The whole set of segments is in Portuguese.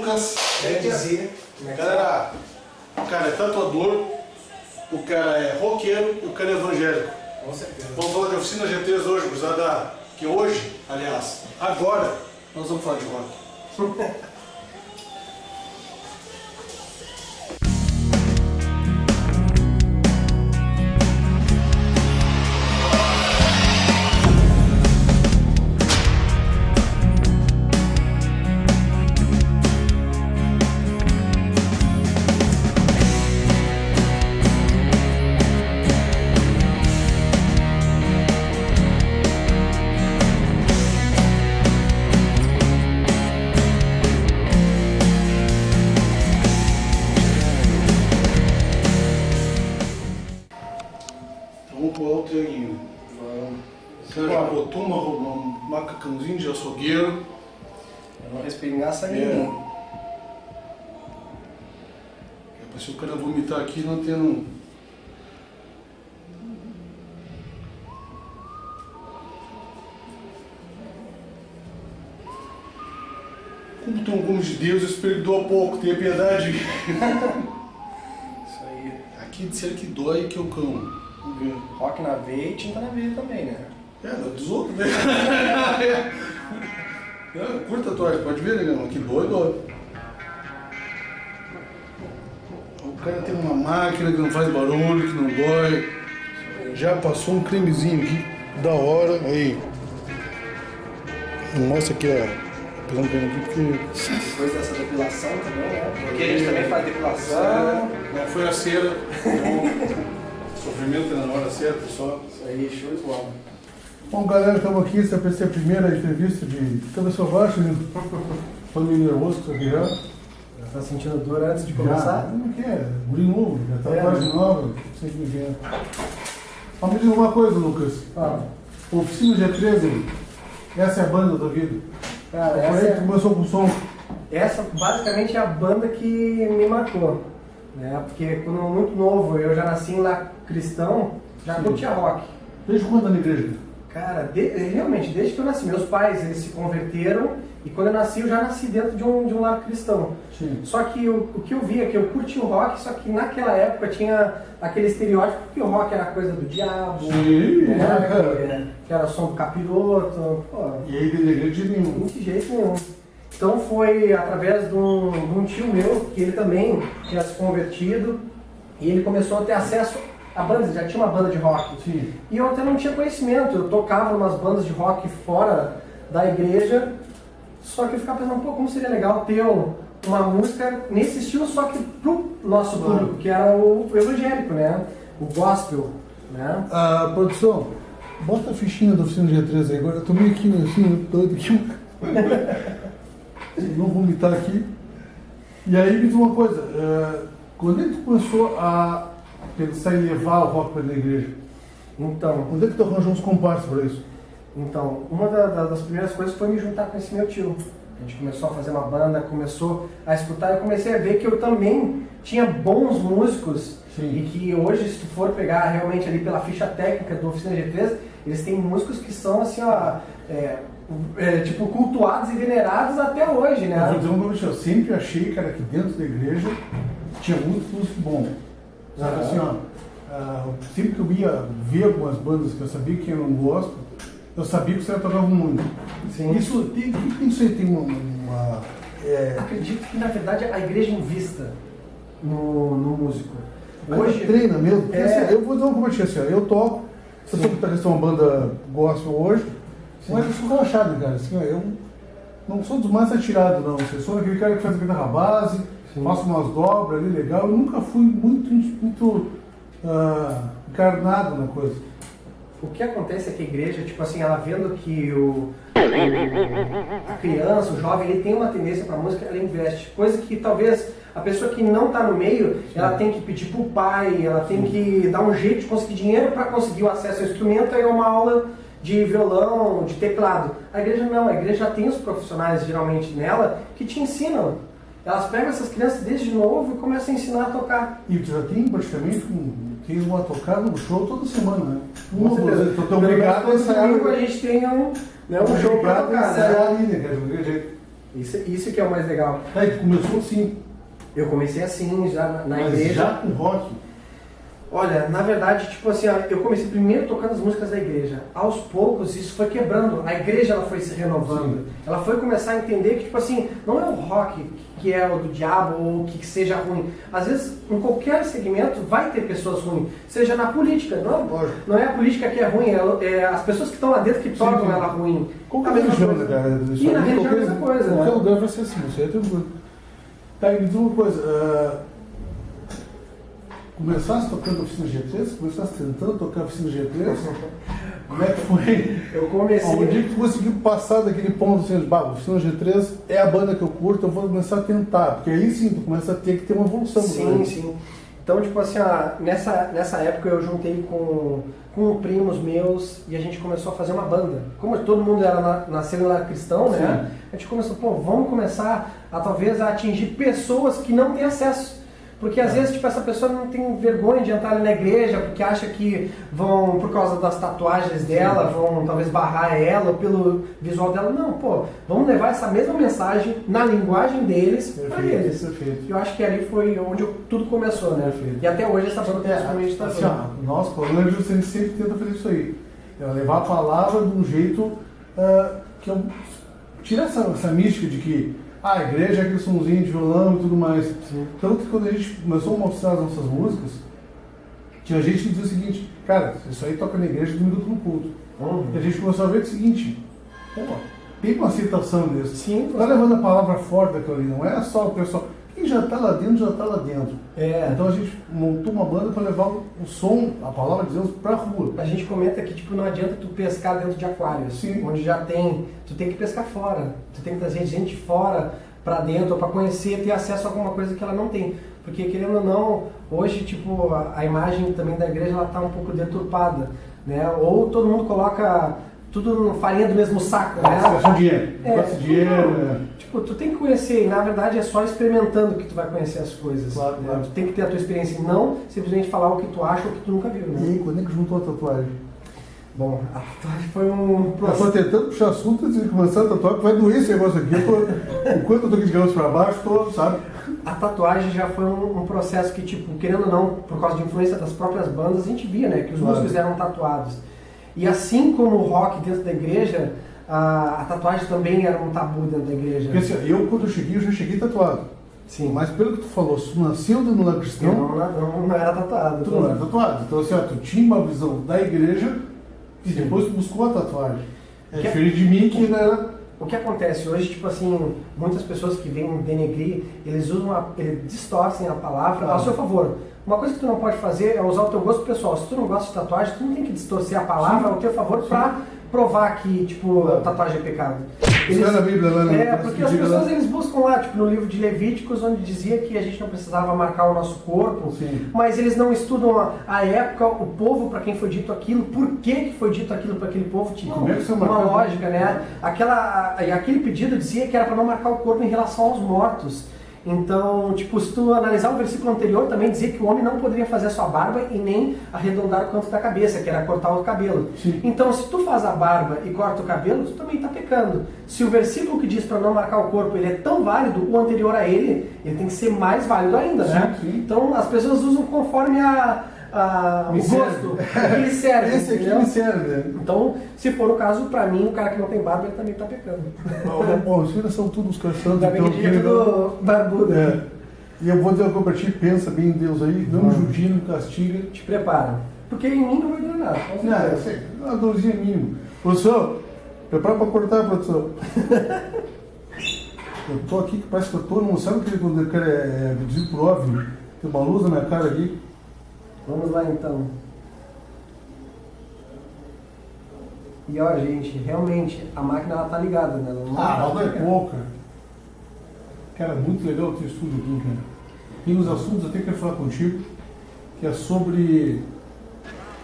Lucas. Quer dizer, Galera, o cara é tatuador, o cara é roqueiro e o cara é evangélico. com certeza. Vamos falar de oficina G3 hoje, gurizada. Que hoje, aliás, agora, nós vamos falar de rock. Vamos pular o trianguinho. O cara já botou um macacãozinho de açougueiro. Eu não respingaça ninguém. É, se o cara vomitar aqui, não tendo. Como tem um como de Deus, eu espero que doa pouco, tenha piedade. Isso aí. Aqui disseram que dói que eu cão. Vamos ver. Rock na veia e tinta na veia também, né? É, dos outros, né? Curta tatuagem, pode ver, negão? Aqui dói, dói. O cara tem uma máquina que não faz barulho, que não dói. Já passou um cremezinho aqui, da hora. Aí. Mostra aqui, ó. Pegando o creme aqui porque. Depois dessa depilação também, né? Porque a gente também faz depilação. Não foi a cera. Sofrimento na hora certa só. Isso aí, show de bola. Bom, galera, estamos aqui. Essa vai ser a primeira entrevista de cabeça baixa, né? Tô meio nervoso com isso aqui já. Já tá sentindo dor antes de começar? Não quer, guri novo, já tá quase nova, não sei o que é. Mas me diga uma coisa, Lucas. Oficina G13, essa é a banda da vida. Cara, Por aí tu começou com o som. essa basicamente é a banda que me marcou. Né? Porque quando muito novo, eu já nasci em lar cristão, já curtia rock. Desde quando na igreja? Cara, realmente, desde que eu nasci, meus pais eles se converteram e quando eu nasci, eu já nasci dentro de um lar cristão. Sim. Só que o que eu via, que eu curti o rock, só que naquela época tinha aquele estereótipo que o rock era coisa do diabo, Sim, né? Que era som do capiroto, pô, E aí de igreja nenhum. de jeito nenhum. Então foi através de um tio meu, que ele também tinha se convertido, e ele começou a ter acesso a bandas, já tinha uma banda de rock. Sim. E eu até não tinha conhecimento, eu tocava umas bandas de rock fora da igreja, só que eu ficava pensando, pô, como seria legal ter uma música nesse estilo, só que pro nosso público, que era o evangélico, né? O gospel, né? Produção, bota a fichinha da oficina G13 aí agora. Eu tô meio aqui, assim, doido aqui. Não vou vomitar aqui. E aí me diz uma coisa, quando é que tu começou a pensar em levar o rock para a igreja? Então, Onde é que tu arranjou uns comparsas para isso? Então, uma das primeiras coisas foi me juntar com esse meu tio. A gente começou a fazer uma banda, começou a escutar, eu comecei a ver que eu também tinha bons músicos. Sim. E que hoje, se tu for pegar realmente ali pela ficha técnica do Oficina G3, eles têm músicos que são assim, ó, tipo, cultuados e venerados até hoje, né? Eu vou dizer uma coisa, eu sempre achei, cara, que dentro da igreja tinha muito músico bom. Só que assim, ó, sempre que eu ia ver algumas bandas que eu sabia que eu não gosto, eu sabia que os caras tocavam muito. Sim. Isso aí tem uma Acredito que, na verdade, a igreja invista no músico. Hoje treina mesmo, porque assim, eu vou dar uma comentinha assim, ó, eu toco, eu sou guitarrista de uma banda gospel hoje, mas eu sou relaxado, cara, assim, ó, eu não sou dos mais atirados não, eu sou aquele cara que faz a guitarra base, faço umas dobras ali legal, eu nunca fui muito encarnado na coisa. O que acontece é que a igreja, tipo assim, ela vendo que a criança, o jovem, ele tem uma tendência para música, ela investe. Coisa que talvez a pessoa que não está no meio, ela tem que pedir para o pai, ela tem que dar um jeito de conseguir dinheiro para conseguir o acesso ao instrumento e uma aula de violão, de teclado. A igreja não, a igreja já tem os profissionais geralmente nela que te ensinam. Elas pegam essas crianças desde novo e começam a ensinar a tocar. E tu já tem praticamente uma tocada no show toda semana, né? Com certeza. Tô obrigado a ensaiar. Domingo a gente tem um show para tocar, ensaiar ali, né? Isso que é o mais legal. Aí tu começou assim, Eu comecei assim, já na mas igreja. já com rock. Olha, na verdade, tipo assim, ó, eu comecei primeiro tocando as músicas da igreja. Aos poucos, isso foi quebrando. A igreja, ela foi se renovando. Sim. Ela foi começar a entender que, tipo assim, não é o rock que é o do diabo ou que seja ruim. Às vezes, em qualquer segmento, vai ter pessoas ruins. Seja na política, não é a política que é ruim, é as pessoas que estão lá dentro que tornam Sim. ela ruim. Qualquer A mesma religião, coisa. né, cara? E na religião é a mesma coisa, Qualquer né? lugar vai ser assim, isso aí é tranquilo. Tá, e me diz uma coisa, começaste tocando oficina G3? Começaste tentando tocar oficina G3? Como é que foi? Eu comecei... Onde que tu conseguiu passar daquele ponto assim, oficina G3 é a banda que eu curto, eu vou começar a tentar, porque aí sim, tu começa a ter que ter uma evolução. Sim, né? sim. Então, tipo assim, ó, nessa época eu juntei com primos meus e a gente começou a fazer uma banda. Como todo mundo nasceu lá cristão, né? Sim. A gente começou, vamos começar a talvez a atingir pessoas que não têm acesso. Porque às vezes, tipo, essa pessoa não tem vergonha de entrar ali na igreja porque acha que vão, por causa das tatuagens dela, vão talvez barrar ela ou pelo visual dela. Não, vamos levar essa mesma mensagem na linguagem deles para eles. Perfeito. Eu acho que ali foi onde tudo começou, né? Perfeito. E até hoje essa banda principalmente está assim, nós, Colândia, a gente sempre tenta fazer isso aí. É levar a palavra de um jeito que eu tira essa mística de que a igreja é aquele somzinho de violão e tudo mais. Sim. Tanto que quando a gente começou a mostrar as nossas músicas, tinha gente que dizia o seguinte, cara, isso aí toca na igreja de 1 minuto no culto. E a gente começou a ver o seguinte, tem uma aceitação disso. Sim. Tá levando a palavra fora daquilo ali, não é só o pessoal. Quem já está lá dentro, já está lá dentro. Então a gente montou uma banda para levar o som, a palavra de Deus, para a rua. A gente comenta que tipo, não adianta tu pescar dentro de aquários, Sim. onde já tem, tu tem que pescar fora, tu tem que trazer gente fora para dentro, para conhecer, ter acesso a alguma coisa que ela não tem. Porque querendo ou não, hoje tipo, a imagem também da igreja ela está um pouco deturpada, né? Ou todo mundo coloca tudo farinha do mesmo saco, né? Gasta dinheiro. Gasta dinheiro, né? Tipo, tu tem que conhecer, e na verdade é só experimentando que tu vai conhecer as coisas. Claro, né? claro. Tu tem que ter a tua experiência e não simplesmente falar o que tu acha ou o que tu nunca viu, né? E aí, quando é que juntou a tatuagem? Bom, a tatuagem foi um Eu tô tentando puxar assunto antes de começar a tatuar, que vai doer esse negócio aqui. Enquanto eu tô aqui de cabeça pra baixo, sabe? A tatuagem já foi um processo que, tipo, querendo ou não, por causa de influência das próprias bandas, a gente via, né? Que os músicos eram tatuados. E assim como o rock dentro da igreja, a tatuagem também era um tabu dentro da igreja. Porque assim, eu quando eu cheguei, já cheguei tatuado. Sim. Mas pelo que tu falou, se tu nasceu dentro do lar Eu cristão, não era tatuado. tu não era tatuado. Então assim, ó, tu tinha uma visão da igreja e depois tu buscou a tatuagem. É diferente de mim que era... O que acontece hoje, tipo assim, muitas pessoas que vêm denegrir, eles distorcem a palavra ao seu favor. Uma coisa que tu não pode fazer é usar o teu gosto pessoal. Se tu não gosta de tatuagem, tu não tem que distorcer a palavra ao teu favor pra provar que, tipo, tatuagem é pecado. Isso é na Bíblia, né? Porque as pessoas eles buscam lá, tipo, no livro de Levíticos, onde dizia que a gente não precisava marcar o nosso corpo, mas eles não estudam a época, o povo para quem foi dito aquilo, por que foi dito aquilo para aquele povo, tinha uma lógica, né? Aquele pedido dizia que era para não marcar o corpo em relação aos mortos. Então, tipo, se tu analisar o versículo anterior, também dizia que o homem não poderia fazer a sua barba e nem arredondar o canto da cabeça, que era cortar o cabelo. Sim. Então, se tu faz a barba e corta o cabelo, tu também está pecando. Se o versículo que diz para não marcar o corpo, ele é tão válido, o anterior a ele tem que ser mais válido ainda, né? Sim. Então, as pessoas usam conforme o gosto, o que lhe serve. Esse aqui me serve. Então, se for o caso, pra mim, o cara que não tem barba, ele também tá pecando. Bom, os filhos são todos caçando. Ainda bem que a gente é tudo barbudo. E eu vou dizer uma coisa pra ti, pensa bem em Deus aí, não judia, não castiga. Te prepara. Porque em mim não vai durar nada. Não, eu sei, uma dorzinha mínima. Produção, prepara pra cortar, produção. Eu tô aqui, que parece que eu tô, não sabe que quando o cara é pedido pro óbvio, tem uma luz na minha cara aqui. Vamos lá então. E ó, gente, realmente a máquina ela tá ligada, né? Ela não é pouca. Cara, muito legal o teu estúdio aqui, cara. Tem uns assuntos até que eu quero falar contigo, que é sobre.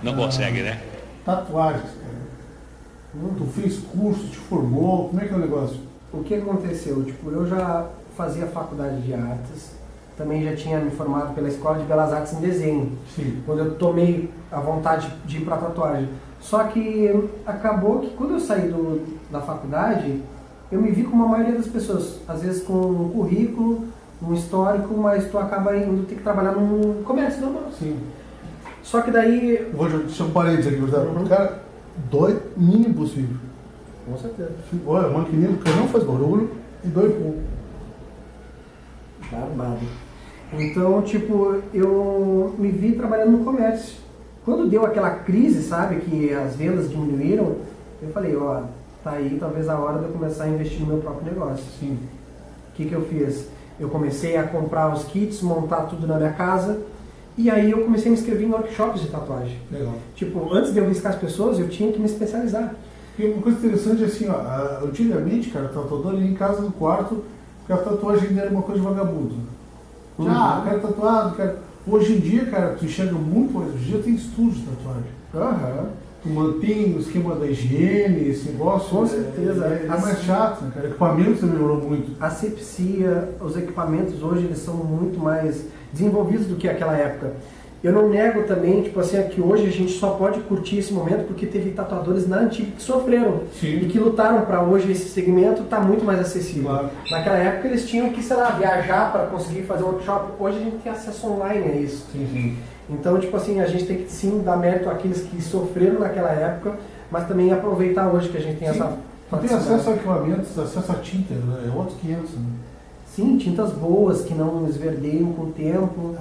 Não consegue, né? Tatuagens, cara. Tu fez curso, te formou, como é que é o negócio? O que aconteceu? Tipo, eu já fazia faculdade de artes. Também já tinha me formado pela Escola de Belas Artes em desenho, quando eu tomei a vontade de ir para tatuagem. Só que acabou que quando eu saí da faculdade, eu me vi como a maioria das pessoas, às vezes com um currículo, um histórico, mas tu acaba indo ter que trabalhar num comércio normal. Sim. Só que daí... Eu vou deixar um parênteses aqui, cara, dói mínimo possível. Com certeza. Olha, a maquininha do canhão faz barulho e dói pouco. Barbado. Então, tipo, eu me vi trabalhando no comércio. Quando deu aquela crise, sabe, que as vendas diminuíram, eu falei, ó, tá aí talvez a hora de eu começar a investir no meu próprio negócio. Sim. O que eu fiz? Eu comecei a comprar os kits, montar tudo na minha casa, e aí eu comecei a me inscrever em workshops de tatuagem. Legal. Tipo, antes de eu riscar as pessoas, eu tinha que me especializar. E uma coisa interessante é assim, ó, antigamente, cara, o tatuador ia em casa no quarto, porque a tatuagem ainda era uma coisa de vagabundo. Quero tatuado, quero... Hoje em dia, cara, tu enxerga muito mais. Hoje em dia tem estúdio de tatuagem. Tu mantém o esquema da higiene, esse negócio. Com certeza. É mais chato, né, cara? O equipamento também melhorou muito. A asepsia, os equipamentos hoje, eles são muito mais desenvolvidos do que aquela época. Eu não nego também, tipo assim, que hoje a gente só pode curtir esse momento porque teve tatuadores na antiga que sofreram. Sim. E que lutaram para hoje esse segmento estar muito mais acessível. Claro. Naquela época eles tinham que, sei lá, viajar para conseguir fazer um workshop. Hoje a gente tem acesso online a isso. Sim. Então, tipo assim, a gente tem que sim dar mérito àqueles que sofreram naquela época, mas também aproveitar hoje que a gente tem Sim. essa... Tu tem acesso a equipamentos, acesso a tinta, né? É outros 500, né? Sim, tintas boas, que não esverdeiam com o tempo.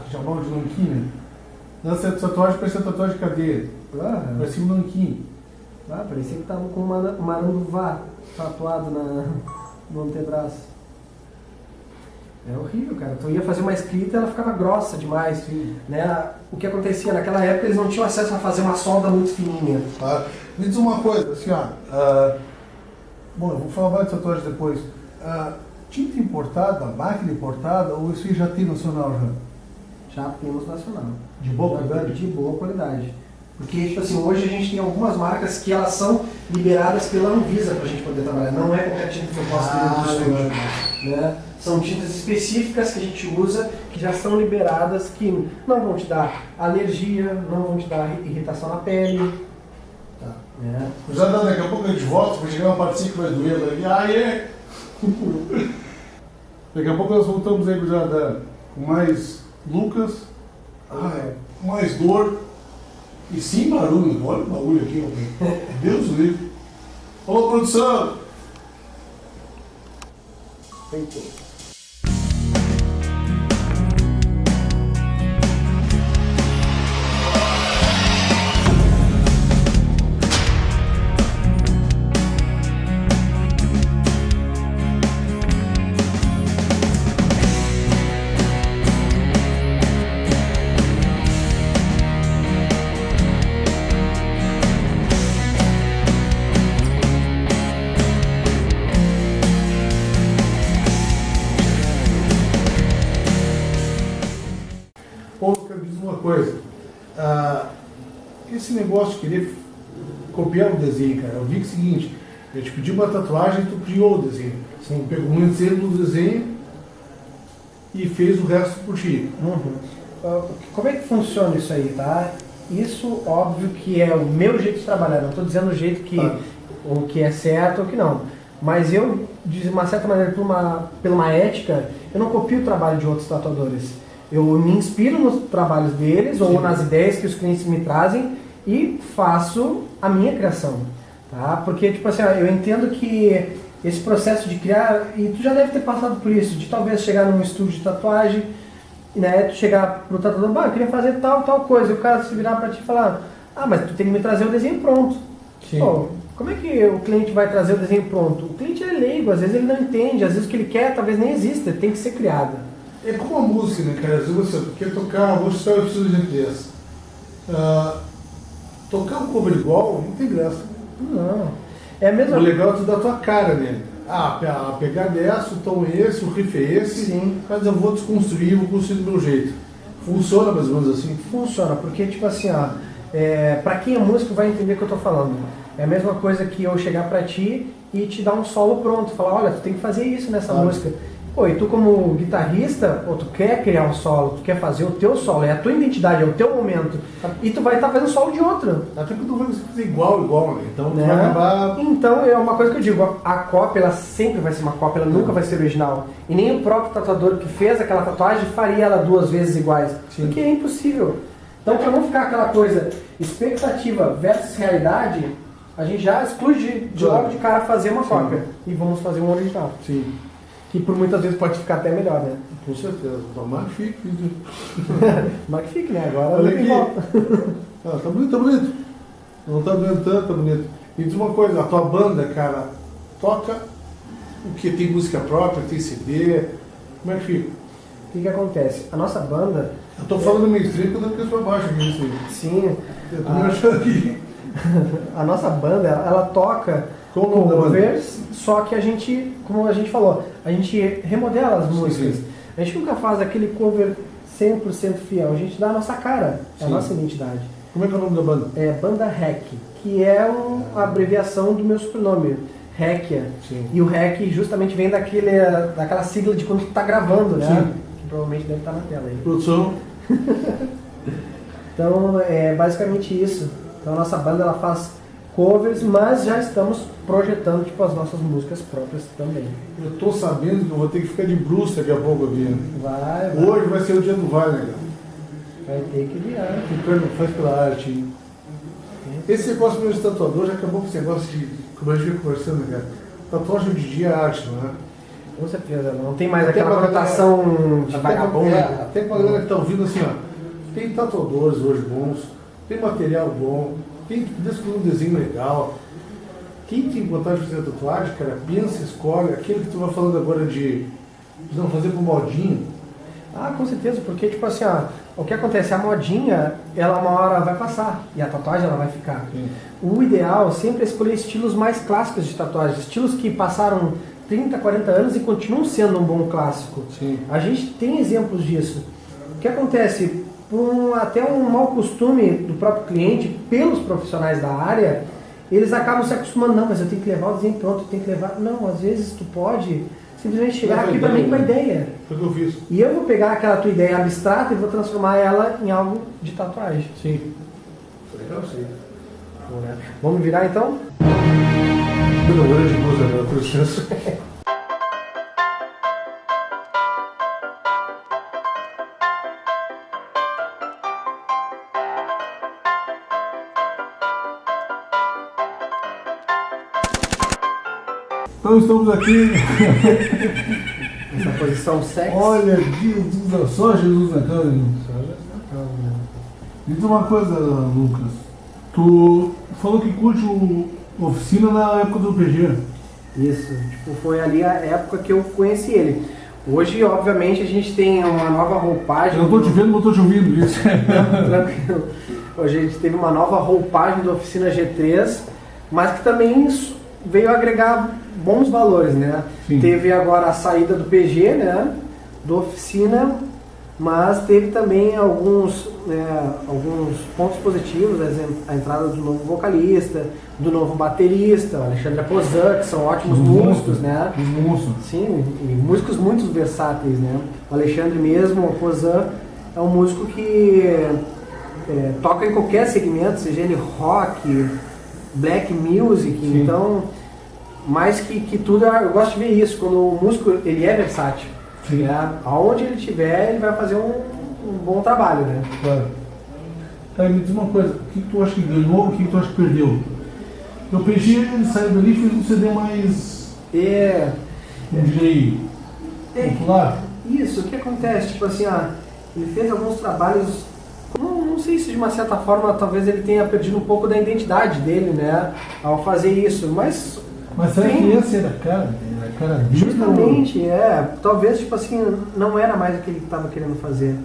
Que chamam de nanquim, né? Lança tatuagem, parecia tatuagem de cadeia. Parecia um nanquim. Parecia que tava com uma maranduvá tatuado no antebraço. É horrível, cara. Tu ia fazer uma escrita e ela ficava grossa demais. Né? O que acontecia naquela época, eles não tinham acesso a fazer uma solda muito fininha. Me diz uma coisa, assim, bom, eu vou falar mais de tatuagem depois. Tinta importada, máquina importada, ou isso aí já tem nacional já? Já temos nacional. De boa qualidade? De boa qualidade. Porque, tipo assim, hoje a gente tem algumas marcas que elas são liberadas pela Anvisa pra gente poder trabalhar. Não é qualquer tinta que eu posso ter no estúdio, né? São tintas específicas que a gente usa, que já são liberadas, que não vão te dar alergia, não vão te dar irritação na pele. Tá. Já daqui a pouco a gente volta, vai chegar uma partezinha que vai doer ali. Daqui a pouco nós voltamos aí com mais Lucas, mais dor e sim barulho. Olha o barulho aqui, Deus do livre. Ô produção! Feito. Coisa, esse negócio de querer copiar o desenho, cara, eu vi que é o seguinte, eu te pedi uma tatuagem e tu criou o desenho. Sim. Pegou um exemplo do desenho e fez o resto por ti. Como é que funciona isso aí, tá? Isso, óbvio que é o meu jeito de trabalhar, não estou dizendo o jeito que, o que é certo ou que não. Mas eu, de uma certa maneira, pela uma ética, eu não copio o trabalho de outros tatuadores. Eu me inspiro nos trabalhos deles ou nas ideias que os clientes me trazem e faço a minha criação, tá? Porque, tipo assim, eu entendo que esse processo de criar, e tu já deve ter passado por isso, de talvez chegar num estúdio de tatuagem, né, tu chegar pro tatuador, eu queria fazer tal coisa, e o cara se virar pra ti e falar, mas tu tem que me trazer o desenho pronto. Pô, como é que o cliente vai trazer o desenho pronto? O cliente é leigo, às vezes ele não entende, às vezes o que ele quer talvez nem exista, tem que ser criado. É como a música, né, cara? Às vezes você quer tocar, vou citar o episódio de dessa. Tocar um cover igual não tem graça. Não. É a mesma... O legal é tu dar a tua cara nele. A pegada é essa, o tom é esse, o riff é esse. Sim. Mas eu vou desconstruir, vou construir do meu jeito. Funciona mais ou menos assim? Funciona, porque tipo assim, pra quem é músico vai entender o que eu tô falando. É a mesma coisa que eu chegar pra ti e te dar um solo pronto. Falar, olha, tu tem que fazer isso nessa música. Pô, e tu como guitarrista, pô, tu quer criar um solo, tu quer fazer o teu solo, é a tua identidade, é o teu momento. E tu vai estar fazendo solo de outro. Até porque tu vai fazer igual, né? Então tu Né? vai acabar... Então é uma coisa que eu digo, a cópia ela sempre vai ser uma cópia, ela nunca vai ser original. E nem o próprio tatuador que fez aquela tatuagem faria ela 2 vezes iguais. Sim. Porque é impossível. Então pra não ficar aquela coisa expectativa versus realidade, a gente já exclui de logo de cara fazer uma cópia. E vamos fazer um original. Sim. Que por muitas vezes pode ficar até melhor, né? Com certeza. Tomara que fique. Mas que fique, né? Agora Olha não tem aqui. volta. Ah, tá bonito, tá bonito. Não tá doendo tanto, tá bonito. Me diz uma coisa, a tua banda, cara, toca o que? Tem música própria, tem CD? Como é que fica? O que acontece? A nossa banda... Eu tô falando meio estreito, eu dou pra baixo aqui, isso aí. Sim, Eu tô me achando aqui. a nossa banda, ela toca Qual o nome da banda? covers, só que a gente, como a gente falou, a gente remodela as músicas. sim. A gente nunca faz aquele cover 100% fiel, a gente dá a nossa cara, a Sim. nossa identidade. Como é que é o nome da banda? É Banda REC, que é a abreviação do meu sobrenome, Requia. Sim. E o REC justamente vem daquela sigla de quando tu tá gravando, né? Sim. Que provavelmente deve estar na tela aí. Produção? Então é basicamente isso. Então a nossa banda ela faz covers, mas já estamos projetando tipo as nossas músicas próprias também. Eu tô sabendo que eu vou ter que ficar de bruxa daqui a pouco aqui. Vai. Hoje vai ser o dia do Vale, né, Vai ter que virar. Ficando faz pela arte. Hein? Esse negócio meu de tatuador já acabou com esse negócio de, como a gente fica conversando, né, cara? Tatuagem hoje em dia é arte, não é? Com certeza, não tem mais Até aquela pra conotação de vagabundo. Até com a galera que tá ouvindo assim, ó. Tem tatuadores hoje bons, tem material bom, tem que descobrir um desenho legal. Quem tem vontade de fazer tatuagem, cara, pensa, escolhe. Aquilo que tu vai falando agora de não fazer por modinha. Ah, com certeza, porque tipo assim, ó, o que acontece, a modinha, ela uma hora vai passar e a tatuagem ela vai ficar. Sim. O ideal sempre é escolher estilos mais clássicos de tatuagem, estilos que passaram 30, 40 anos e continuam sendo um bom clássico. Sim. A gente tem exemplos disso. O que acontece? Até um mau costume do próprio cliente, pelos profissionais da área, eles acabam se acostumando, não, mas eu tenho que levar o desenho pronto, eu tenho que levar... Não, às vezes tu pode simplesmente chegar aqui para mim com a ideia. Foi o que eu fiz. E eu vou pegar aquela tua ideia abstrata e vou transformar ela em algo de tatuagem. Sim. Legal, sim. Vamos virar então? Pelo olho de luz, né? Com licença. Então estamos aqui. Essa posição sexy. Olha, Jesus, só Jesus na causa. Diz uma coisa, Lucas. Tu falou que curte oficina na época do PG. Isso, tipo, foi ali a época que eu conheci ele. Hoje, obviamente, a gente tem uma nova roupagem. Eu não tô te vendo, mas tô te ouvindo isso. Tranquilo. Hoje a gente teve uma nova roupagem da Oficina G3, mas que também veio agregar bons valores, né? Sim. Teve agora a saída do PG, né? Do Oficina, mas teve também alguns pontos positivos, a entrada do novo vocalista, do novo baterista, o Alexandre Pozan, que são ótimos músicos, né? Os monstros. Sim, e músicos muito versáteis, né? O Alexandre mesmo, o Pozan, é um músico que toca em qualquer segmento, seja ele rock, black music, Sim. então, mais que tudo, eu gosto de ver isso, quando o músico ele é versátil. Sim. Né? Aonde ele estiver, ele vai fazer um bom trabalho, né? Claro. Tá, me diz uma coisa, o que tu acha que ganhou, o que tu acha que perdeu? Eu PG, ele saiu dali e fez um CD mais, não direi, popular. Isso, o que acontece? Tipo assim, ele fez alguns trabalhos, não sei se de uma certa forma talvez ele tenha perdido um pouco da identidade dele, né? Ao fazer isso, mas será que esse era a cara dele? justamente, talvez tipo assim, não era mais o que ele estava querendo fazer.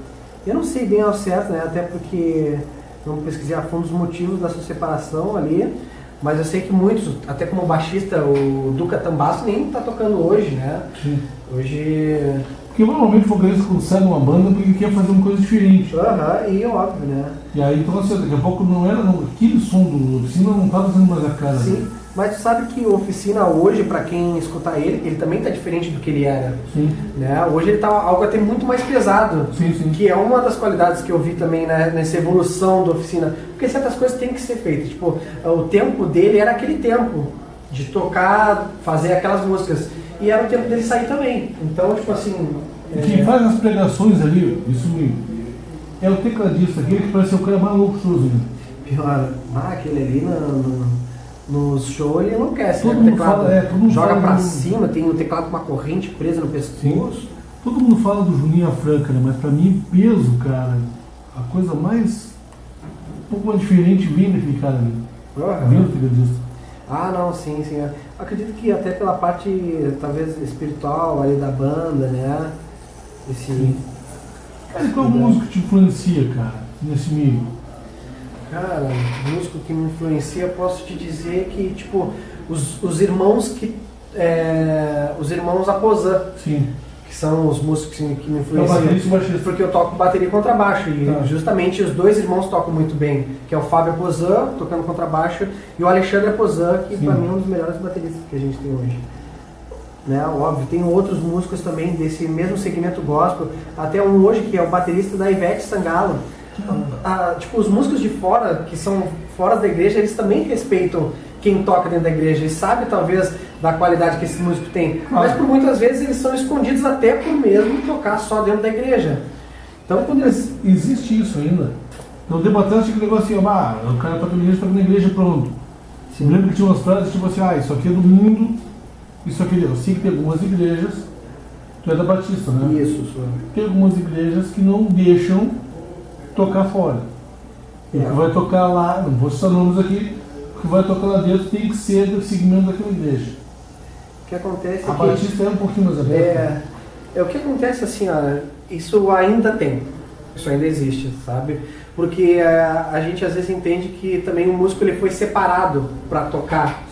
Eu não sei bem ao certo, né? Até porque não pesquisei a fundo os motivos da sua separação ali, mas eu sei que muitos, até como baixista, o Duca Tambasso nem está tocando hoje, né? Sim. Hoje... Porque normalmente o vocalista quando sai de uma banda porque quer fazer uma coisa diferente. e óbvio, né? E aí, então assim, daqui a pouco não era, aquele som do Oficina não estava sendo mais a cara. Sim. Né? Mas tu sabe que o Oficina hoje, pra quem escutar ele também tá diferente do que ele era. Sim. Né? Hoje ele tá algo até muito mais pesado. Sim, sim. Que é uma das qualidades que eu vi também, né, nessa evolução do Oficina. Porque certas coisas têm que ser feitas. Tipo, o tempo dele era aquele tempo de tocar, fazer aquelas músicas. E era o tempo dele sair também. Então, tipo assim... Quem faz as pregações ali, é o tecladista, aquele que parece ser o cara mais louco sozinho. Pior, aquele ali no show ele enlouquece, todo né? mundo Teclado, fala, todo mundo joga fala pra do... cima, tem o teclado com uma corrente presa no pescoço. Sim. Todo mundo fala do Juninho Afranca, né? Mas pra mim, peso, cara, a coisa mais... um pouco mais diferente vem daquele cara ali. Vem do tecladista. Ah, não, sim. Eu acredito que até pela parte, talvez, espiritual ali da banda, né? Sim. Mas qual música te influencia, cara, nesse meio? Cara, músico que me influencia, posso te dizer que, tipo, os irmãos que... os irmãos Aposan. Sim. Que são os músicos que me É o influenciam. baterista e o baixista. Porque eu toco bateria e contrabaixo. E justamente os dois irmãos tocam muito bem. Que é o Fábio Aposan, tocando contrabaixo, e o Alexandre Aposan, que pra mim é um dos melhores bateristas que a gente tem hoje. Né? Óbvio, tem outros músicos também desse mesmo segmento gospel. Até um hoje que é o baterista da Ivete Sangalo. Tipo, os músicos de fora, que são fora da igreja, eles também respeitam quem toca dentro da igreja e sabe talvez da qualidade que esse músico tem, mas por muitas vezes eles são escondidos até por mesmo tocar só dentro da igreja. Então quando eles... Existe isso ainda. Então debatendo tinha aquele negócio assim, o cara toca na igreja pronto. Eu lembro que tinha umas frases tipo assim, isso aqui é do mundo, isso aqui eu sei que tem algumas igrejas, tu é da Batista, né? Isso, senhor. Tem algumas igrejas que não deixam tocar fora. O que vai tocar lá, não vou citar nomes aqui, o que vai tocar lá dentro tem que ser do segmento daquela igreja. O que acontece a Batista é um pouquinho mais aberta. O que acontece assim, isso ainda tem, isso ainda existe, sabe? Porque a gente às vezes entende que também o músico ele foi separado para tocar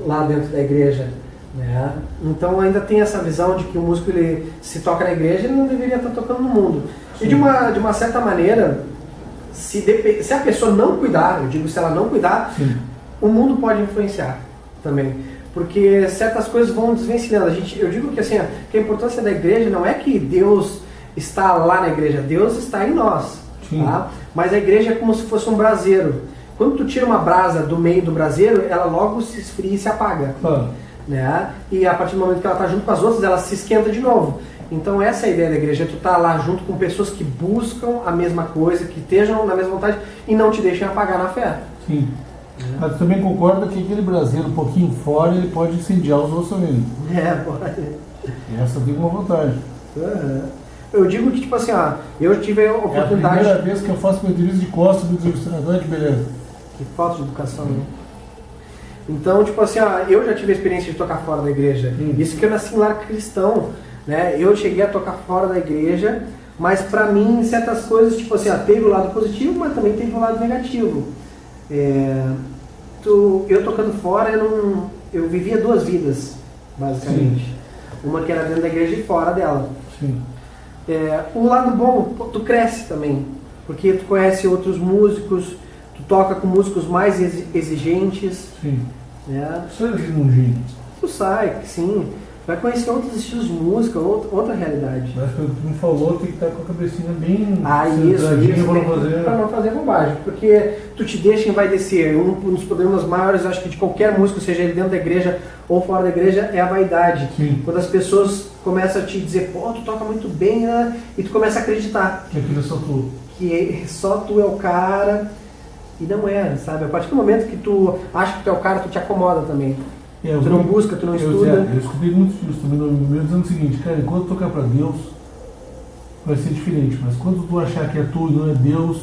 lá dentro da igreja. Né? Então ainda tem essa visão de que o músico ele se toca na igreja ele não deveria estar tocando no mundo. Sim. E de uma certa maneira, se a pessoa não cuidar, eu digo se ela não cuidar, o mundo pode influenciar também. Porque certas coisas vão desvencilhando. Eu digo que assim, que a importância da igreja não é que Deus está lá na igreja, Deus está em nós. Tá? Mas a igreja é como se fosse um braseiro. Quando tu tira uma brasa do meio do braseiro, ela logo se esfria e se apaga. Né? E a partir do momento que ela está junto com as outras, ela se esquenta de novo. Então essa é a ideia da igreja, tu tá lá junto com pessoas que buscam a mesma coisa, que estejam na mesma vontade e não te deixem apagar na fé. Sim. Mas também concorda que aquele braseiro um pouquinho fora, ele pode incendiar os outros também. Pode. Essa tem uma vantagem. Eu digo que, tipo assim, eu tive a oportunidade... É a primeira vez que eu faço uma entrevista de costas do entrevistador, que beleza. Que falta de educação, né? Então, tipo assim, eu já tive a experiência de tocar fora da igreja. Isso que eu nasci em lar cristão, né? Eu cheguei a tocar fora da igreja, mas pra mim, certas coisas, tipo assim, teve o lado positivo, mas também teve o lado negativo. Eu tocando fora, eu vivia duas vidas, basicamente. Uma que era dentro da igreja e fora dela. O lado bom, tu cresce também, porque tu conhece outros músicos, tu toca com músicos mais exigentes. Né? Tu sai, sim. Vai conhecer outros estilos de música, outra realidade. Mas pelo que tu me falou, tem que estar com a cabecinha bem isso, para não fazer bobagem. Porque tu te deixa envaidecer. Um dos problemas maiores, acho que de qualquer músico, seja ele dentro da igreja ou fora da igreja, é a vaidade. Quando as pessoas começam a te dizer, tu toca muito bem, né? E tu começa a acreditar. Que aquilo é só tu. Que só tu é o cara. E não é, sabe? A partir do momento que tu acha que tu é o cara, tu te acomoda também. Tu não busca, tu não estuda. Eu escutei muito isso também no meu dizendo o seguinte, cara, enquanto tocar para Deus, vai ser diferente, mas quando tu achar que é tu e não é Deus,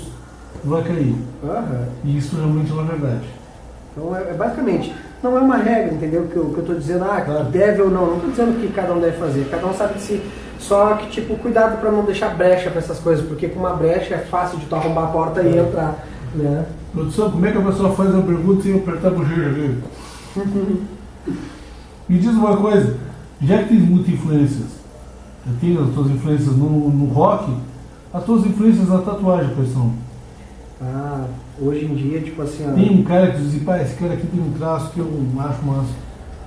tu vai cair. E isso realmente não é verdade. Então, basicamente, não é uma regra, entendeu? Que eu estou dizendo, que deve ou não. Não estou dizendo que cada um deve fazer. Cada um sabe de si. Só que, tipo, cuidado para não deixar brecha para essas coisas, porque com uma brecha é fácil de tu arrombar a porta e entrar, né? Produção, como é que a pessoa faz uma pergunta sem eu apertar a bochecha aqui? Me diz uma coisa, já que tens muitas influências, tem as tuas influências no rock, as tuas influências na tatuagem, quais são? Hoje em dia, tipo assim... Tem um cara que diz, pai, esse cara aqui tem um traço que eu acho massa.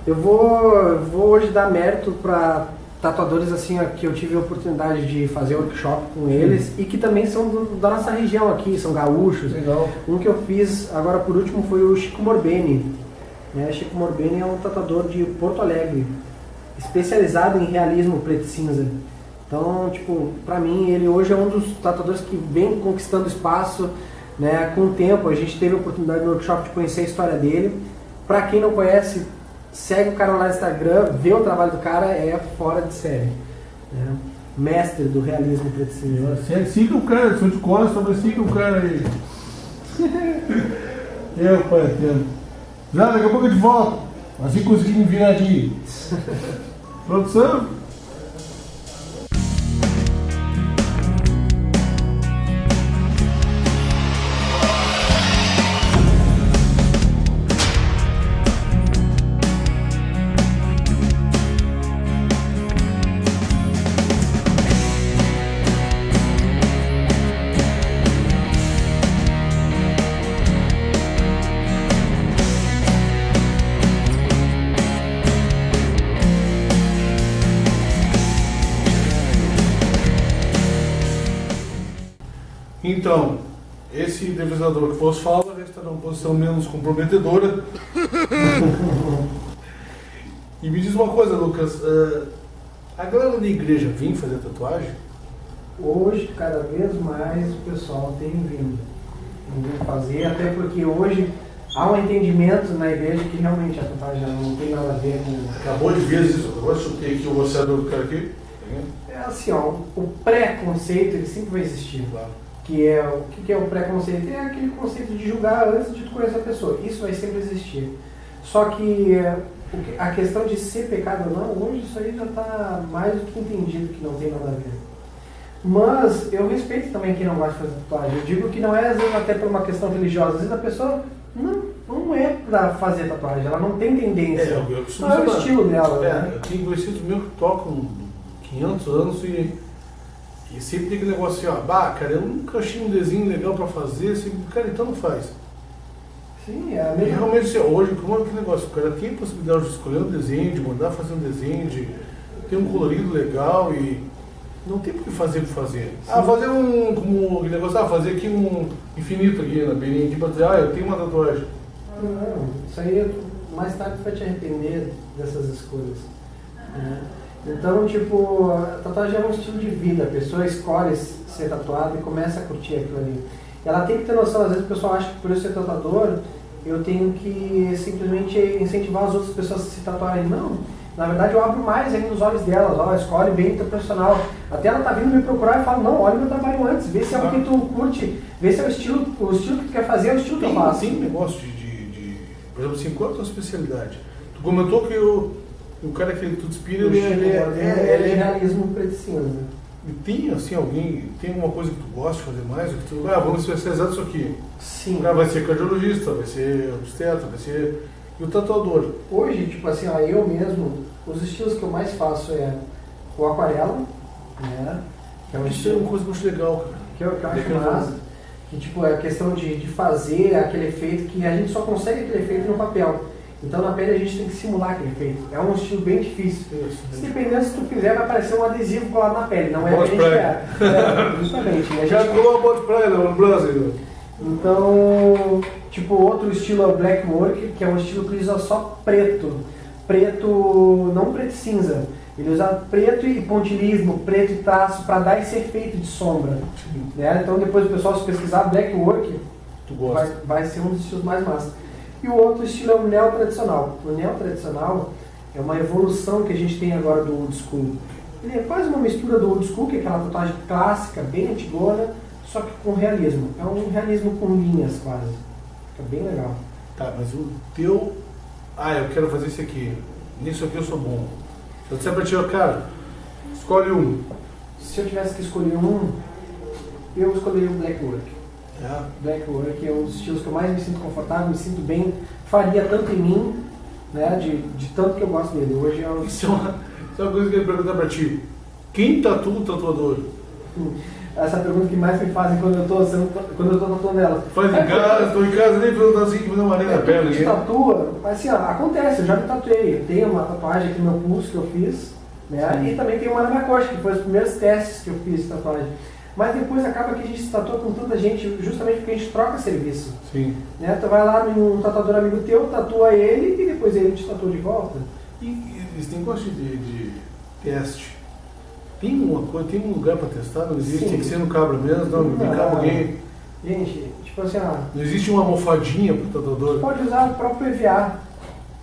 Eu vou hoje dar mérito para tatuadores assim, ó, que eu tive a oportunidade de fazer workshop com eles e que também são da nossa região aqui, são gaúchos. Legal. Um que eu fiz agora por último foi o Chico Morbeni. Chico Morbeni é um tatuador de Porto Alegre, especializado em realismo preto e cinza. Então, tipo, pra mim, ele hoje é um dos tatuadores que vem conquistando espaço, né? Com o tempo, a gente teve a oportunidade no workshop de conhecer a história dele. Pra quem não conhece, segue o cara lá no Instagram, vê o trabalho do cara, é fora de série. Né? Mestre do realismo preto e cinza. Siga o cara, se eu te gosto, mas siga o cara aí. Pai, tempo. Já, daqui a pouco eu te volto. Assim consegui me virar aqui. Produção? Então, esse devisador que vos fala já está numa posição menos comprometedora. E me diz uma coisa, Lucas, a galera da igreja vem fazer tatuagem? Hoje, cada vez mais, o pessoal tem vindo fazer, até porque hoje há um entendimento na igreja que realmente a tatuagem não tem nada a ver com... Acabou de ver isso, agora chutei aqui o roceador do cara aqui. É assim, ó, o pré-conceito ele sempre vai existir. Claro. Que é, o que é o pré-conceito? É aquele conceito de julgar antes de tu conhecer a pessoa. Isso vai sempre existir. Só que a questão de ser pecado ou não, hoje isso aí já está mais do que entendido que não tem nada a ver. Mas eu respeito também quem não gosta de fazer tatuagem. Eu digo que não é às vezes até por uma questão religiosa. Às vezes a pessoa não é para fazer tatuagem, ela não tem tendência. Não é o estilo dela. Né? Eu tenho conhecidos meus que tocam 500 anos e sempre tem aquele negócio assim, cara, eu nunca achei um desenho legal pra fazer, assim, cara, então não faz. Sim, é a E mesma. realmente, assim, hoje, como é que negócio? O cara tem a possibilidade de escolher um desenho, de mandar fazer um desenho, de ter um colorido legal e não tem por que fazer por fazer. Sim. Fazer como aquele negócio, fazer aqui um infinito aqui na beirinha aqui pra dizer, eu tenho uma tatuagem. Não, isso aí mais tarde tu vai te arrepender dessas escolhas. Né? Então, tipo, a tatuagem é um estilo de vida, a pessoa escolhe ser tatuada e começa a curtir aquilo ali. Ela tem que ter noção, às vezes o pessoal acha que por eu ser tatuador, eu tenho que simplesmente incentivar as outras pessoas a se tatuarem. Não, na verdade eu abro mais ainda os olhos delas, escolhe bem o teu profissional. Até ela tá vindo me procurar e fala, não, olha o meu trabalho antes, vê se é o que tu curte, vê se é o estilo que tu quer fazer, é o estilo que eu faço. Tem um negócio por exemplo assim, qual é a tua especialidade? Tu comentou que o cara que tu te inspira, ele é realismo preto e cinza. E tem assim alguém, tem alguma coisa que tu gosta de fazer mais? Que tu, vamos especializar nisso aqui. Sim. O cara vai ser cardiologista, vai ser obstetra, vai ser... E o tatuador? Hoje, tipo assim, eu mesmo, os estilos que eu mais faço é o aquarela, né? Que é um Isso é uma coisa muito legal, cara. Que eu acho massa. Que tipo, é a questão de fazer aquele efeito que a gente só consegue aquele efeito no papel. Então na pele a gente tem que simular aquele efeito. É um estilo bem difícil. Se dependendo, se tu fizer, vai aparecer um adesivo colado na pele. Não é o que a gente quer. Justamente. A Já gente... colou a bola de praia no Brasil. Então, tipo, outro estilo é o Black Work, que é um estilo que usa só preto. Preto, não preto e cinza. Ele usa preto e pontilhismo, preto e traço para dar esse efeito de sombra. Né? Então depois o pessoal, se pesquisar Black Work, vai ser um dos estilos mais massas. E o outro estilo é o neo-tradicional. O neo-tradicional é uma evolução que a gente tem agora do old school. Ele é quase uma mistura do old school, que é aquela tatuagem clássica, bem antigona, só que com realismo. É um realismo com linhas quase. Fica bem legal. Tá, mas o teu... eu quero fazer isso aqui. Nisso aqui eu sou bom. Se eu disser pra ti, cara, escolhe um. Se eu tivesse que escolher um, eu escolheria o Black Work. Black Work é um dos estilos que eu mais me sinto confortável, me sinto bem, faria tanto em mim, né, de tanto que eu gosto dele. Hoje Isso é uma coisa que eu ia perguntar pra ti. Quem tatua o tatuador? essa pergunta que mais me fazem quando eu tô tatuando ela. Faz em casa, estou em casa, nem perguntar assim que me dá uma areia na perna. A gente tatua, mas assim, ó, acontece, eu já me tatuei. Eu tenho uma tatuagem aqui no meu pulso que eu fiz, né? E também tem uma na minha coxa, que foi os primeiros testes que eu fiz de tatuagem. Mas depois acaba que a gente se tatua com tanta gente, justamente porque a gente troca serviço. Sim. Né? Tu vai lá num tatuador amigo teu, tatua ele e depois ele te tatua de volta. E eles têm gosto de teste. Tem uma coisa, tem um lugar para testar? Não existe? Sim. Tem que ser no cabra mesmo? Não, vem cá alguém. Gente, tipo assim, ó, Não existe uma almofadinha para o tatuador? tu pode usar o próprio EVA.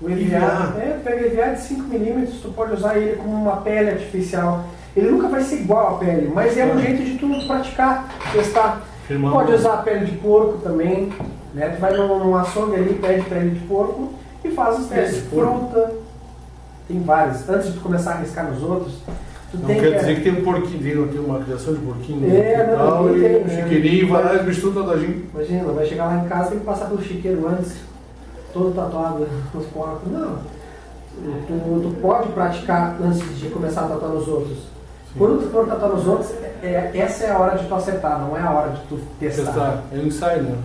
O EVA, EVA. pega EVA de 5mm, tu pode usar ele como uma pele artificial. Ele nunca vai ser igual à pele, mas é um jeito de tu praticar, testar. Firmar. Pode usar a pele de porco também, né? Tu vai num açougue ali, pede pele de porco e faz os testes. Fruta, tem vários. Antes de tu começar a arriscar nos outros, tu Não tem quer dizer que tem um porquinho, tem uma criação de porquinho no quintal não e tem, um chiqueirinho, vai lá e mistura todinho. Imagina, vai chegar lá em casa, tem que passar pelo chiqueiro antes, todo tatuado nos porcos. Não. Tu pode praticar antes de começar a tatuar nos outros. Sim. Quando tu for tatuar nos outros, essa é a hora de tu acertar, não é a hora de tu testar. É um ensaio, né?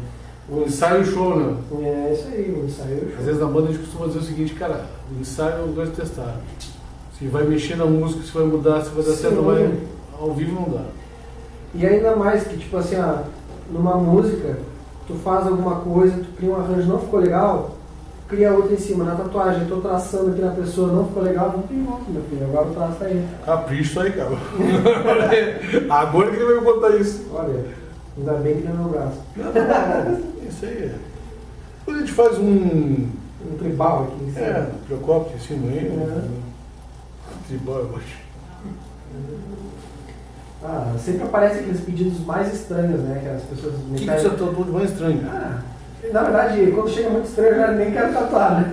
O ensaio e o show, né? É isso aí, o ensaio e o show. Às vezes na banda a gente costuma dizer o seguinte, cara, o ensaio eu gosto de testar. Se vai mexer na música, se vai mudar, se vai dar certo, vai, ao vivo não dá. E ainda mais que, tipo assim, ó, numa música, tu faz alguma coisa, tu cria um arranjo, não ficou legal, cria outra em cima. Na tatuagem, eu tô traçando aqui na pessoa, não ficou legal, não tem volta, meu filho, agora o traço tá aí. Capricho aí, cara. Agora que ele vai me contar isso. Olha, ainda bem que não é meu braço. Não, isso aí é. Depois a gente faz um tribal aqui em cima. É, Procópio em cima aí. Tribal, eu acho. Sempre aparecem aqueles pedidos mais estranhos, né? Que as pessoas me pedem. O que você tatuou de mais estranho? Na verdade, quando chega muito estranho, eu já nem quero tatuar, né?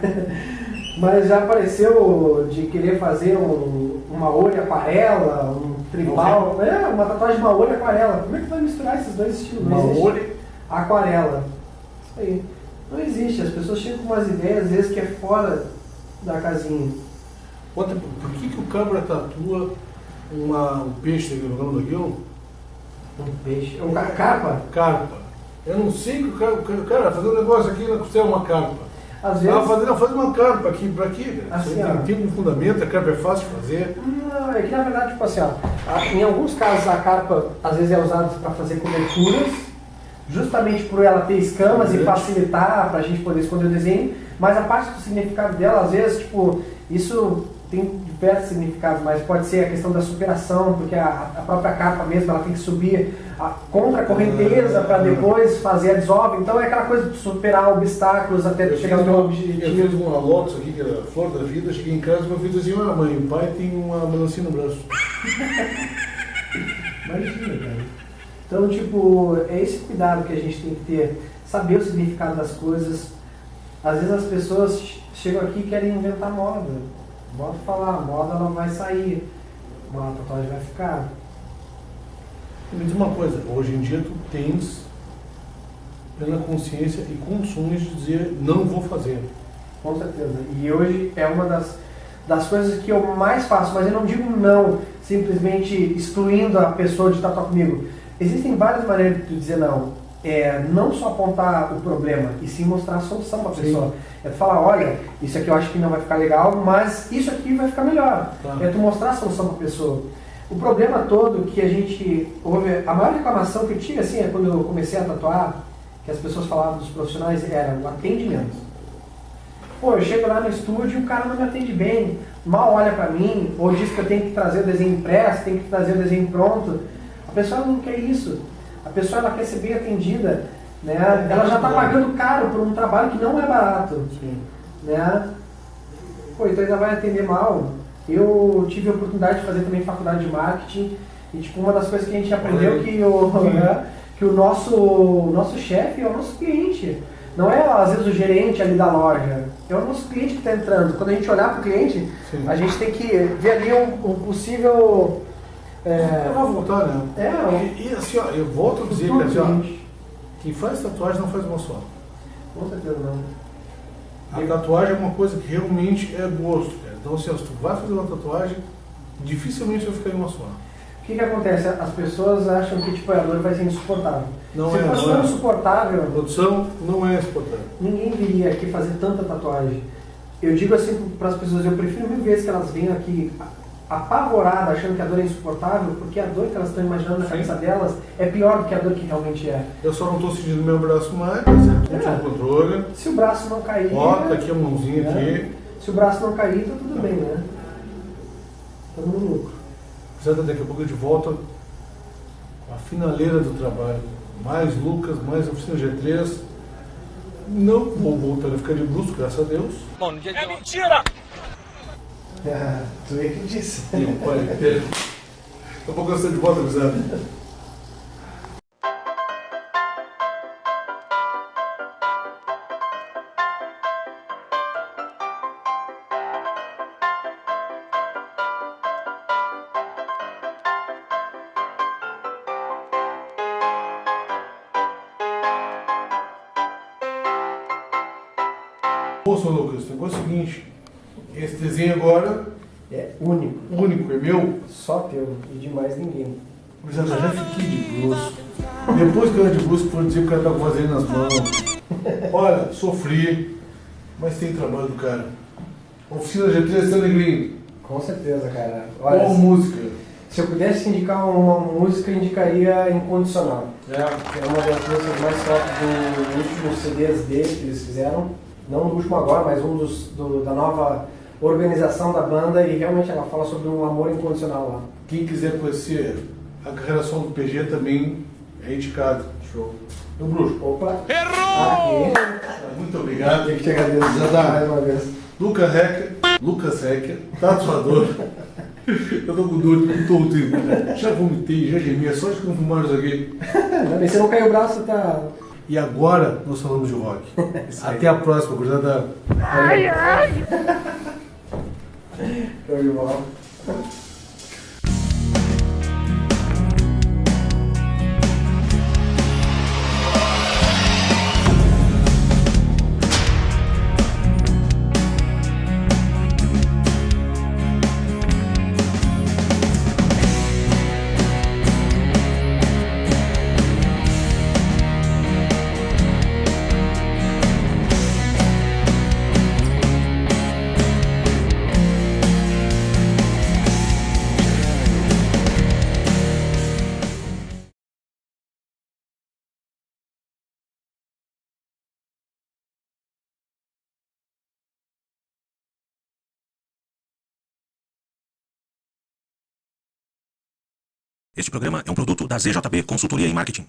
Mas já apareceu de querer fazer uma olho aquarela, um tribal, uma tatuagem de uma olho aquarela. Como é que vai misturar esses dois estilos? Uma olho aquarela. Isso aí. Não existe. As pessoas chegam com umas ideias, às vezes, que é fora da casinha. Por que o cabra tatua um peixe, o nome daquilo? Um peixe? Carpa? Carpa. Eu não sei que o cara vai fazer um negócio aqui na costela, uma carpa. Às vezes... faz uma carpa aqui, pra quê? Assim, tem um fundamento, a carpa é fácil de fazer. Não, é que na verdade, tipo assim, em alguns casos a carpa às vezes é usada para fazer coberturas, justamente por ela ter escamas e facilitar para a gente poder esconder o desenho, mas a parte do significado dela, às vezes, tipo, isso tem diversos significados, mas pode ser a questão da superação, porque a própria carpa mesmo, ela tem que subir contra a correnteza para depois fazer a desova, então é aquela coisa de superar obstáculos até chegar no teu objetivo. Eu fiz uma lotus aqui, que era a flor da vida, cheguei em casa e meu filho disse assim, mãe, o pai tem uma melancia no braço. Imagina, cara. Então, tipo, é esse cuidado que a gente tem que ter, saber o significado das coisas. Às vezes as pessoas chegam aqui e querem inventar moda. Bota falar, a moda ela vai sair, a tatuagem vai ficar. Me diz uma coisa, hoje em dia tu tens plena consciência e condições de dizer não vou fazer. Com certeza. E hoje é uma das coisas que eu mais faço, mas eu não digo não, simplesmente excluindo a pessoa de tatuar comigo. Existem várias maneiras de tu dizer não. Não só apontar o problema, e sim mostrar a solução para a pessoa. É tu falar, olha, isso aqui eu acho que não vai ficar legal, mas isso aqui vai ficar melhor. É tu mostrar a solução para a pessoa. O problema todo que a gente ouve, a maior reclamação que eu tive, assim, quando eu comecei a tatuar, que as pessoas falavam dos profissionais, era o atendimento. Pô, eu chego lá no estúdio e o cara não me atende bem, mal olha para mim, ou diz que eu tenho que trazer o desenho impresso, tenho que trazer o desenho pronto. A pessoa não quer isso. A pessoa ela quer ser bem atendida, né? Ela já está pagando caro por um trabalho que não é barato. Sim. Né? Pô, então ainda vai atender mal. Eu tive a oportunidade de fazer também faculdade de marketing e tipo, uma das coisas que a gente aprendeu que o nosso chefe é o nosso cliente. Não é às vezes o gerente ali da loja, é o nosso cliente que está entrando. Quando a gente olhar para o cliente, sim, a gente tem que ver ali um possível... Eu vou voltar, né? E assim, ó, eu volto a dizer que assim, ó, quem faz tatuagem não faz uma só. Com certeza não. A tatuagem é uma coisa que realmente é gosto, cara. Então, assim, se tu vai fazer uma tatuagem, dificilmente vai ficar em uma só. que acontece? As pessoas acham que tipo, a dor vai ser insuportável. Não Se é, fosse não tão é. insuportável, A produção não é exportável. ninguém viria aqui fazer tanta tatuagem. Eu digo assim para as pessoas, eu prefiro mil vezes que elas venham aqui apavoradas, achando que a dor é insuportável, porque a dor que elas estão imaginando na cabeça delas é pior do que a dor que realmente é. Eu só não estou sentindo meu braço mais, mas eu estou no controle. Se o braço não cair... Ó, tá aqui a mãozinha aqui. Se o braço não cair, tá tudo bem, né? Estamos no lucro. Zé, daqui a pouco de volta com a finaleira do trabalho. Mais Lucas, mais oficina G3. Não vou voltar a ficar de brusco, graças a Deus. É mentira! Tu é que disse. E o pai dele. Daqui a pouco eu estou de volta, Zé. Ô, seu Lucas, o negócio é o seguinte, esse desenho agora, É único. único, é meu, Só teu e de mais ninguém. mas eu já fiquei de brusco. Depois que eu era de brusco, foram dizer que o cara tá com vaselina nas mãos. Olha, sofri, mas tem trabalho do cara. Oficina G3 São Negrinho, Com certeza, cara. qual Olha, música? se eu pudesse indicar uma música, eu indicaria Incondicional. É, Que é uma das músicas mais fortes dos últimos CDs dele que eles fizeram. Não do último agora, mas um da nova organização da banda. E realmente ela fala sobre um amor incondicional lá. quem quiser conhecer a carreira solo do PG também é indicado. Show. Meu bruxo, Opa! Errou! Aqui. muito obrigado. Eu que te agradeço Zadar. mais uma vez. Lucas Hecker, tatuador. Eu tô com dor, tô útil. Já vomitei, já gemi, é só de que não fumaram isso aqui. Ainda bem, se não caiu o braço, tá... E agora nós falamos de rock. Até a próxima, gurizada. Show de bola. Este programa é um produto da ZJB Consultoria em Marketing.